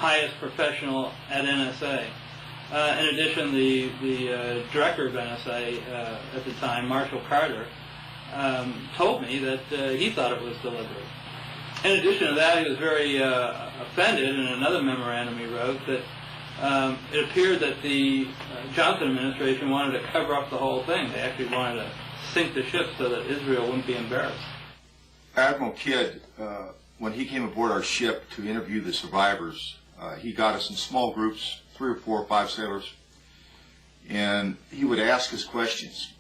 highest professional at NSA. In addition, the director of NSA at the time, Marshall Carter, told me that he thought it was deliberate. In addition to that, he was very offended in another memorandum he wrote that it appeared that the Johnson administration wanted to cover up the whole thing. They actually wanted to sink the ship so that Israel wouldn't be embarrassed. Admiral Kidd, when he came aboard our ship to interview the survivors, he got us in small groups, 3 or 4 or 5 sailors, and he would ask us questions.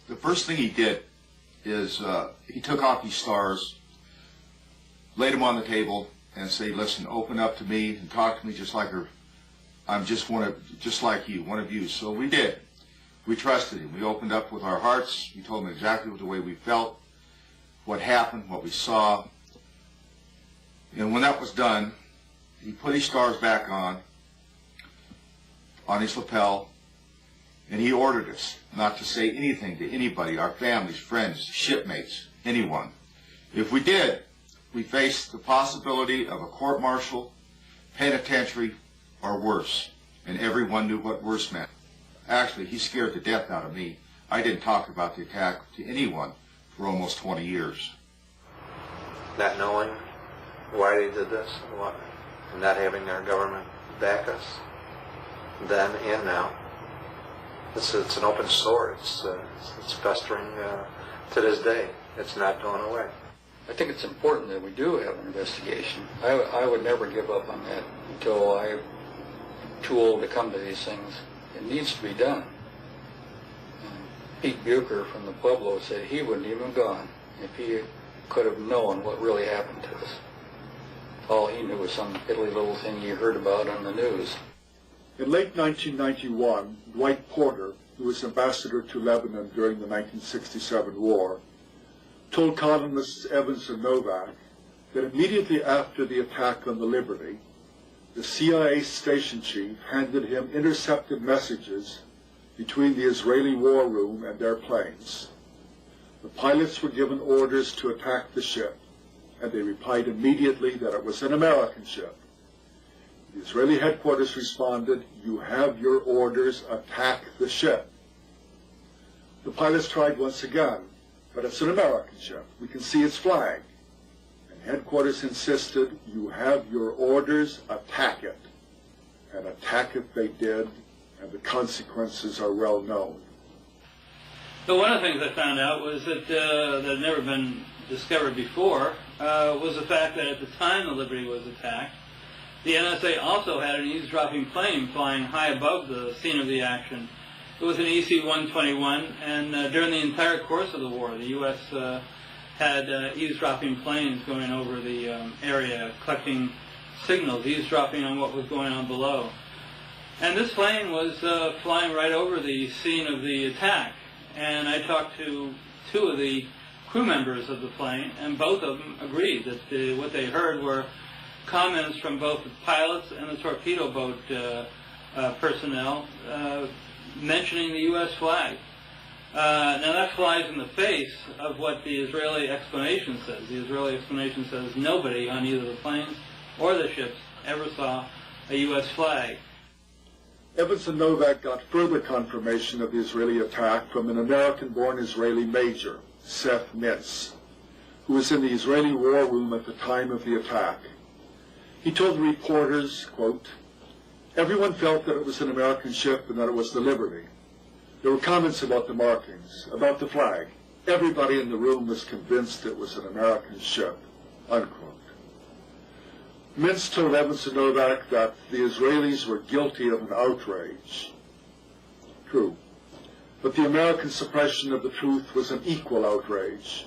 The first thing he did is he took off these stars, laid them on the table, and said, "Listen, open up to me and talk to me just like I'm just like you, one of you." So we did. We trusted him. We opened up with our hearts. We told him exactly the way we felt, what happened, what we saw. And when that was done, he put his stars back on his lapel, and he ordered us not to say anything to anybody, our families, friends, shipmates, anyone. If we did, we faced the possibility of a court-martial, penitentiary, or worse, and everyone knew what worse meant. Actually, he scared the death out of me. I didn't talk about the attack to anyone for almost 20 years. Not knowing why they did this, and not having our government back us, then and now. It's an open sore. It's festering to this day. It's not going away. I think it's important that we do have an investigation. I would never give up on that until I'm too old to come to these things. It needs to be done. Pete Bucher from the Pueblo said he wouldn't even have gone if he could have known what really happened to us. All he knew was some piddly little thing he heard about on the news. In late 1991, Dwight Porter, who was ambassador to Lebanon during the 1967 war, told columnists Evans and Novak that immediately after the attack on the Liberty, the CIA station chief handed him intercepted messages between the Israeli war room and their planes. The pilots were given orders to attack the ship, and they replied immediately that it was an American ship. The Israeli headquarters responded, "You have your orders, attack the ship." The pilots tried once again, "But it's an American ship. We can see its flag." And headquarters insisted, "You have your orders, attack it." And attack it they did, and the consequences are well known. So one of the things I found out was that had never been discovered before was the fact that at the time the Liberty was attacked, the NSA also had an eavesdropping plane flying high above the scene of the action. It was an EC-121, and during the entire course of the war, the U.S. had eavesdropping planes going over the area, collecting signals, eavesdropping on what was going on below. And this plane was flying right over the scene of the attack. And I talked to 2 of the crew members of the plane, and both of them agreed that what they heard were comments from both the pilots and the torpedo boat personnel mentioning the U.S. flag. Now that flies in the face of what the Israeli explanation says. The Israeli explanation says nobody on either the planes or the ships ever saw a U.S. flag. Evans and Novak got further confirmation of the Israeli attack from an American-born Israeli major, Seth Mintz, who was in the Israeli war room at the time of the attack. He told the reporters, quote, "Everyone felt that it was an American ship and that it was the Liberty. There were comments about the markings, about the flag. Everybody in the room was convinced it was an American ship," unquote. Mintz told Evans and Novak that the Israelis were guilty of an outrage. True. But the American suppression of the truth was an equal outrage.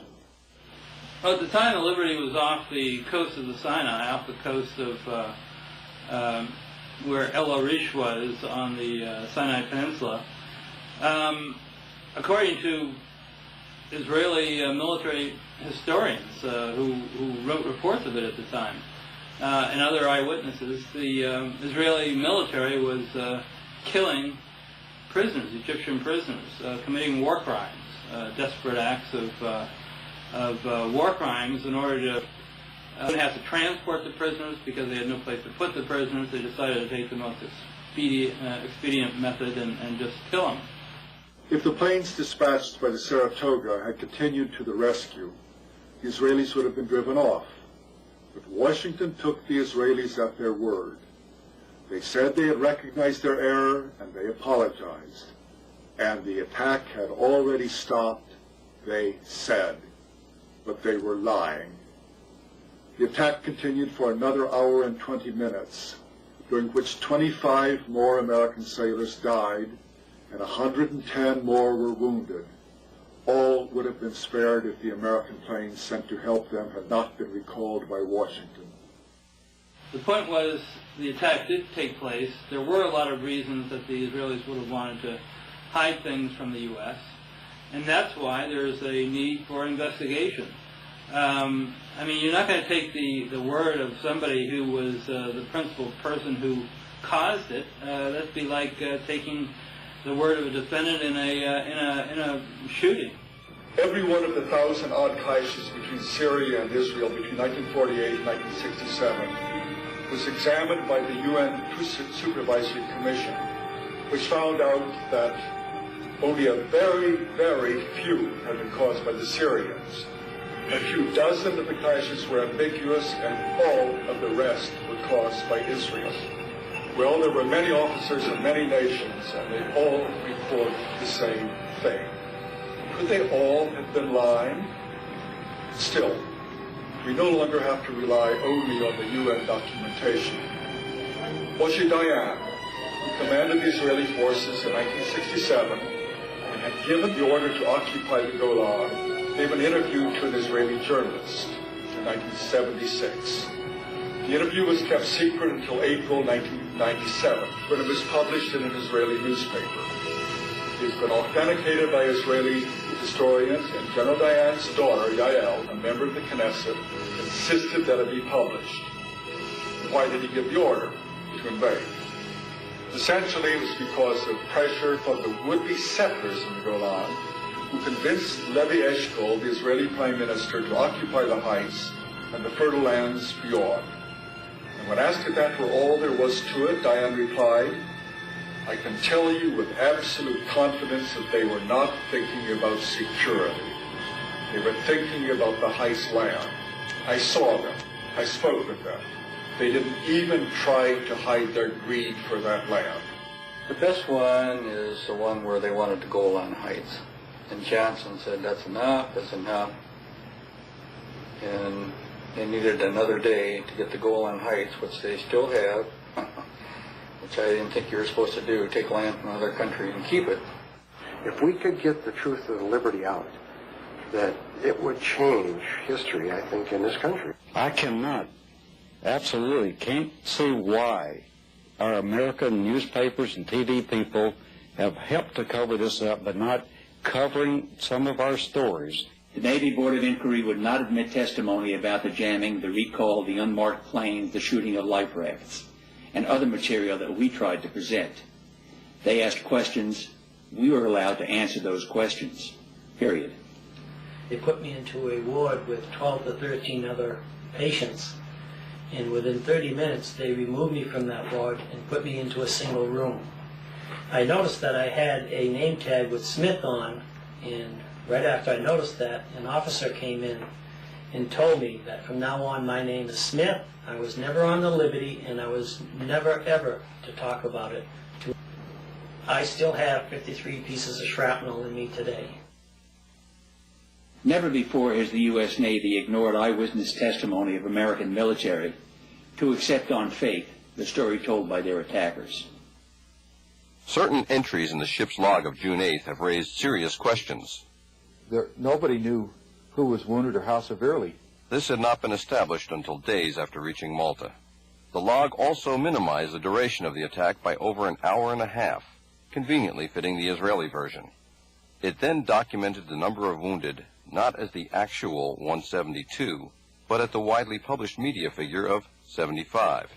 Well, at the time, the Liberty was off the coast of the Sinai, off the coast of where El Arish was on the Sinai Peninsula. According to Israeli military historians who wrote reports of it at the time, and other eyewitnesses, the Israeli military was killing prisoners, Egyptian prisoners, committing war crimes, desperate acts of war crimes in order to Didn't have to transport the prisoners because they had no place to put the prisoners. They decided to take the most expedient method and just kill them. If the planes dispatched by the Saratoga had continued to the rescue, the Israelis would have been driven off. But Washington took the Israelis at their word. They said they had recognized their error and they apologized. And the attack had already stopped, they said. But they were lying. The attack continued for another hour and 20 minutes, during which 25 more American sailors died and 110 more were wounded. All would have been spared if the American planes sent to help them had not been recalled by Washington. The point was, the attack did take place. There were a lot of reasons that the Israelis would have wanted to hide things from the U.S., and that's why there's a need for investigation. I mean, you're not going to take the word of somebody who was the principal person who caused it. That'd be like taking the word of a defendant in a shooting. Every one of the 1,000-odd cases between Syria and Israel between 1948 and 1967 was examined by the UN Supervisory Commission, which found out that only a very, very few had been caused by the Syrians. A few dozen of the clashes were ambiguous, and all of the rest were caused by Israel. Well, there were many officers of many nations, and they all report the same thing. Could they all have been lying? Still, we no longer have to rely only on the UN documentation. Moshe Dayan, who commanded the Israeli forces in 1967 and had given the order to occupy the Golan, gave an interview to an Israeli journalist in 1976. The interview was kept secret until April 1997, when it was published in an Israeli newspaper. It's been authenticated by Israeli historians, and General Dayan's daughter, Yael, a member of the Knesset, insisted that it be published. Why did he give the order? To invade. Essentially, it was because of pressure from the would-be settlers in the Golan, who convinced Levi Eshkol, the Israeli prime minister, to occupy the heights and the fertile lands beyond. And when asked if that were all there was to it, Dayan replied, "I can tell you with absolute confidence that they were not thinking about security. They were thinking about the heights land. I saw them. I spoke with them. They didn't even try to hide their greed for that land." The best one is the one where they wanted to go on Heights. And Johnson said, that's enough. And they needed another day to get the Golan Heights, which they still have, which I didn't think you were supposed to do, take land from another country and keep it. If we could get the truth of the liberty out, that it would change history, I think, in this country. I absolutely can't see why our American newspapers and TV people have helped to cover this up, but not covering some of our stories. The Navy Board of Inquiry would not admit testimony about the jamming, the recall, the unmarked planes, the shooting of life rafts, and other material that we tried to present. They asked questions. We were allowed to answer those questions, period. They put me into a ward with 12 to 13 other patients, and within 30 minutes they removed me from that ward and put me into a single room. I noticed that I had a name tag with Smith on, and right after I noticed that, an officer came in and told me that from now on my name is Smith. I was never on the Liberty, and I was never ever to talk about it. I still have 53 pieces of shrapnel in me today. Never before has the U.S. Navy ignored eyewitness testimony of American military to accept on faith the story told by their attackers. Certain entries in the ship's log of June 8th have raised serious questions. Nobody knew who was wounded or how severely. This had not been established until days after reaching Malta. The log also minimized the duration of the attack by over an hour and a half, conveniently fitting the Israeli version. It then documented the number of wounded not as the actual 172, but at the widely published media figure of 75.